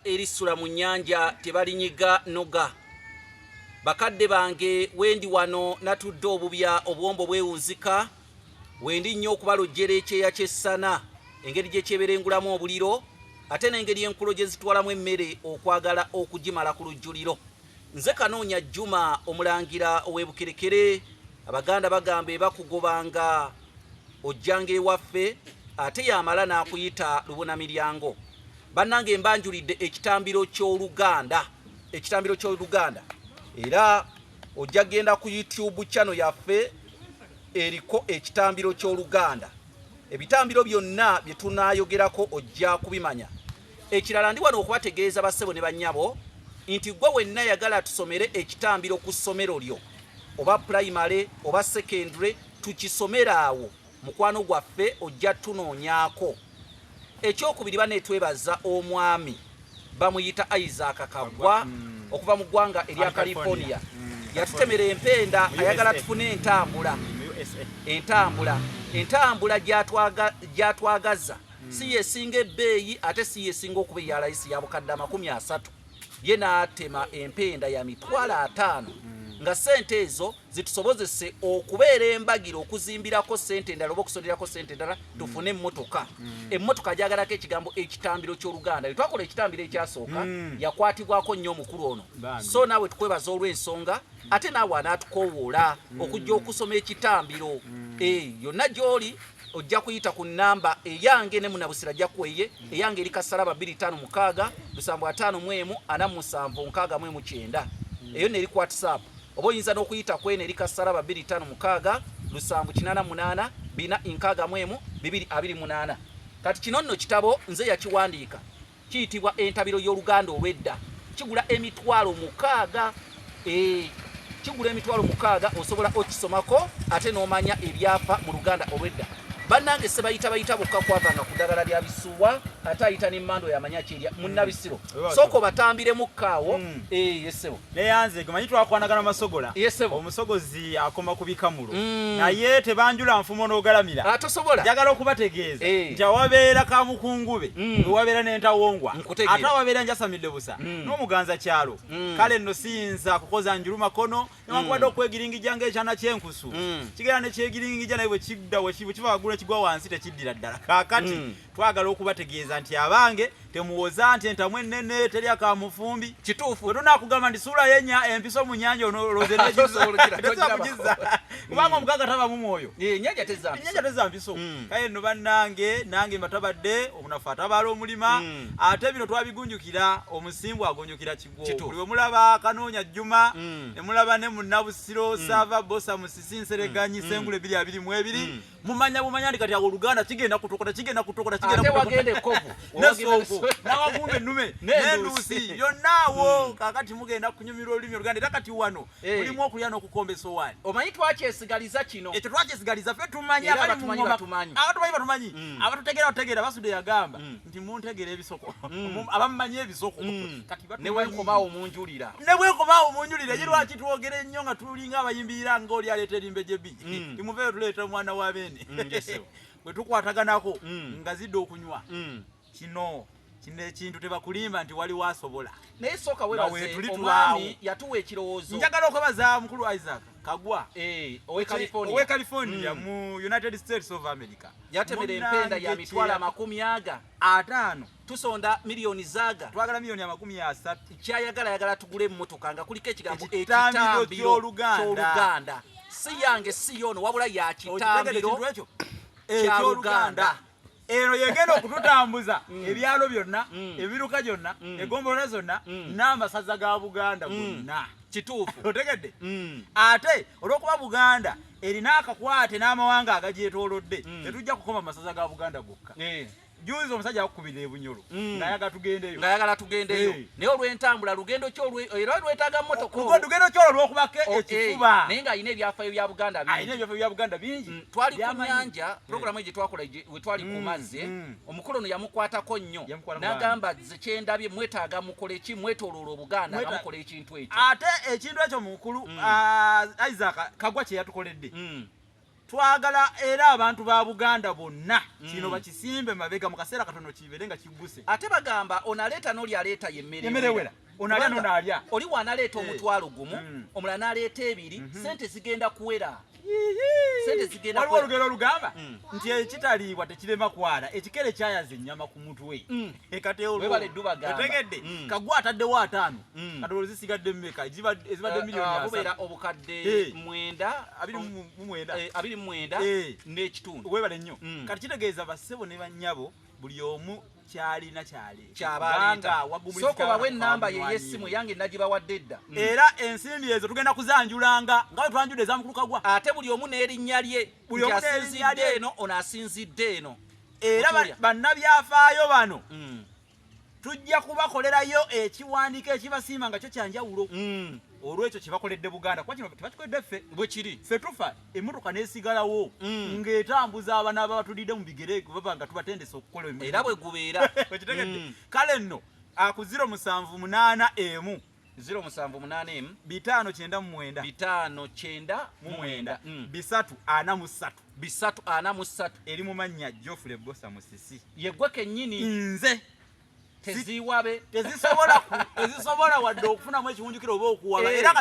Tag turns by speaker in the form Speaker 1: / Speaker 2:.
Speaker 1: erisula mu nnyanja tebalinyiga noga. Bakadde bange wendi wano natudde obubya obuwombo bwewunzika, wendi nnyo okubalojjera ekyeya ky'essana, engeri gye kyeberengulamu obuliro, ate n'engeri enkulo gye zitwalamu emmere okwagala okugimala ku lujjuliro. Nze Kanoonya Juma omulangira ow'ebukerekere, Abaganda bagamba bakugobanga ojjanga ewaffe ate yamala n'akuyita lubonamiryango. Bannange mbanjulidde ekitambiro ky'Oluganda, era ojja genda ku YouTube channel yaffe eriko ekitambiro ky'Oluganda. Ebitambiro byonna bye tunaayogerako ojja kubimanya. Ekirala ndi wano okubategeeza bassebo ne bannyabo nti gwe wenna yagala tusomere ekitambiro ku ssomero lyo, oba primary oba secondary, tukisomera awo mukwano gwaffe ojja tunoonyaako. Ekyokubiri baneetwebaza omwami bamuyita Isaac Kagwa okuva mu ggwanga erya California. Yatutemera empenda, ayagala tufune entambula gyatwagaza si yesinga ebbeeyi ate si yesinga okuba eya layisi ya bukadde 30. Ye n'atema empenda ya $50,000 nga sente ezo zitusobozese okubeera embagiro okuzimbirako sente endala oba okusonderako sente endala tufune emmotoka. Emmotoka gyagalako ekigambo ekitambiro ky'Oluganda. Twakola ekitambiro ekyasooka yakwatibwako nnyo omukulu ono. So naawe tukwebaza olw'ensonga ate naawe anaatukoowoola okujja okusoma ekitambiro. Yonna gy'oli ojja kuyita ku nnamba eyange ne Munabusira ajja kuweye, eyange eri kasaraba 256 751 4769. Eyo neri ku WhatsApp. Oba oyinza n'okuyita kwene eri kasaraba 256 788 461 228. Kati kino nno kitabo nze yakiwandiika, kiyitibwa Entabiro y'Oluganda olw'edda. Kigula $60,000. Kigula $60,000 osobola okisomako ate n'omanya ebyafa mu Luganda olw'edda. Bannange sebayita bokka kwavanga ku ddagala lya bisuwa ate ayita n'emmando yamanya kirya munnabisiro. Soko batambire mukkaawo. Yesebo
Speaker 2: neyanze gamanyi twakwanagana masogola. Omusogozi akoma kubika mulo naye tebanjula nfumo n'ogalamira
Speaker 1: atosobola.
Speaker 2: Njagala okubategeeza nti awabeera Kamukungube wabeera n'entawongwa ate awabeera Njasamidde busa n'omuganza kyalo. Kale nno siyinza kukoza njulu makono newankubadde okwegiringija ng'ekyana ky'enkusu kigera ne kyegiringija naye bwe kidda kibagula kigwa wansi tekiddira ddala. Kaakati twagala okubategeeza nti abange temuwoza nti entamu ennene teri akamufumbi. Kituufu bwe tunaakugamba nti suula yenya empiso mu nnyanja onolooze nekisoolokiramugiza kubanga omugaga taba mu mwoyo. Ennyanja tezza mpiso. Kale nno bannange nange mbatabadde omunafu atabaala omulima ate bino twabigunjukira omusimbu agonjukira kigwo. Buli we mulaba Kanoonya Juma ne mulaba ne Munnabusiro Sava Bosa Musisi Nsereganyi Sengule 222 mumanya ndi kati awo Oluganda kigenda kutokota ate wagende kovu nawagumba ennume n'enduusi yonnaawo kakati mugenda kunyumirwa olulimi Oluganda era kati wano mulimu okulya n'okukomba essowaani.
Speaker 1: Omanyi twakyesigaliza kino
Speaker 2: ekyo twakyesigaliza ffe tumanyi abatumanyi batumanyi abatutegeera Basudde yagamba nti muntegeera ebisoko abamumanyi ebisoko kati
Speaker 1: ne bwenkomaawo munjulira
Speaker 2: ye lwaki twogera ennyo nga tulinga abayimbira ng'oli aleeta erimbe gyebi timuveeyo tuleeta omwana wa Beene bwe tukwataganako nga zidde okunywa kino ekintu tebakulimba nti waliwo asobola.
Speaker 1: Naye sooka webaze omwami yatuwa ekirowoozo.
Speaker 2: Njagala okubaza mukulu Isaac Kagwa
Speaker 1: owe
Speaker 2: California mu United States of America.
Speaker 1: Yatemera empenda ya $50,000 tusonda miliyoni zaaga
Speaker 2: twagala miliyoni 30.
Speaker 1: Kyayagala tugule emmotoka nga kuliko ekigambo ekitambiro ky'Oluganda. Si yange si yono wabula ya kitambiro ky'Oluganda.
Speaker 2: Eno yegenda okututambuza ebyalo byonna ebiruka gyonna egombolola zonna n'amasaza ga Buganda gonna.
Speaker 1: Kituufu
Speaker 2: otegedde. Ate olw'okuba Buganda erina akakwate n'amawanga agagyetoolodde tetujja kukoma masaza ga Buganda gokka. Juzi omusajja akukubira ebunyolo ng'ayagala tugendeyo naye olw'entambula lugendo era lwetaaga mmotoka lugendo kyolwo lw'okubako ekifuba
Speaker 1: naye ng'alina ebyafaayo bya Buganda bingi. Twali ku nnyanja puroguramu gye twakola we twali ku mazzi omukulu ono yamukwatako nnyo n'agamba ze kyendabye mwetaaga mukole ki mwetooloola Obuganda nga mukola ekintu ekyo.
Speaker 2: Ate ekintu ekyo mukulu Isaac Kagwa kye yatukoledde twagala era abantu ba Buganda bonna kino bakisimbe mabega mu kaseera katono kibere nga kiguse
Speaker 1: ate bagamba onaleeta n'oli aleeta
Speaker 2: yemmere wera onalya n'onalya
Speaker 1: oli wanaleeta omutwalo gumu omulala n'aleeta ebiri sente zigenda kuwera
Speaker 2: waliwo olugero olugamba nti ekitaliibwa tekirema kwala ekikere kyayaza ennyama ku mutwe
Speaker 1: otegedde
Speaker 2: kagwa ataddewo 5 katolo zisigadde mmeka ezibadde miliyoni
Speaker 1: obubeera obukadde 29 n'ekitundu
Speaker 2: webale nnyo kati kitegeeza bassebo ne bannyabo buli omu kyalina
Speaker 1: kyabanga soko bawe ennamba ye y'essimu yange nagibawadde edda
Speaker 2: era ensimbi ezo tugenda kuzanjulanga nga bwe twanjudde ezamukuluka
Speaker 1: ate buli omu n'erinnya lye buli omu asinzidde eno ono asinzidde eno
Speaker 2: era bannabyafaayo bano tujja kubakolerayo ekiwandiiko ekibasiima nga kyo kyanjawulo olwekyo kyebakoledde Buganda kuba kino tebakikoledde ffe
Speaker 1: bwe kiri
Speaker 2: ffe tufa emmotoka n'esigalawo ng'etambuza abana ababatulidde mu bigere baba nga tubatendesa okukola
Speaker 1: era bwe gubeera
Speaker 2: kale nno aku 078
Speaker 1: 078
Speaker 2: 599
Speaker 1: 343
Speaker 2: eri mu mannya Geoffrey Bosa Musisi
Speaker 1: yeggwe kennyini
Speaker 2: nze
Speaker 1: teziwabe
Speaker 2: tezisobola wadde okufunamu ekiwunjukiro oba okuwaba era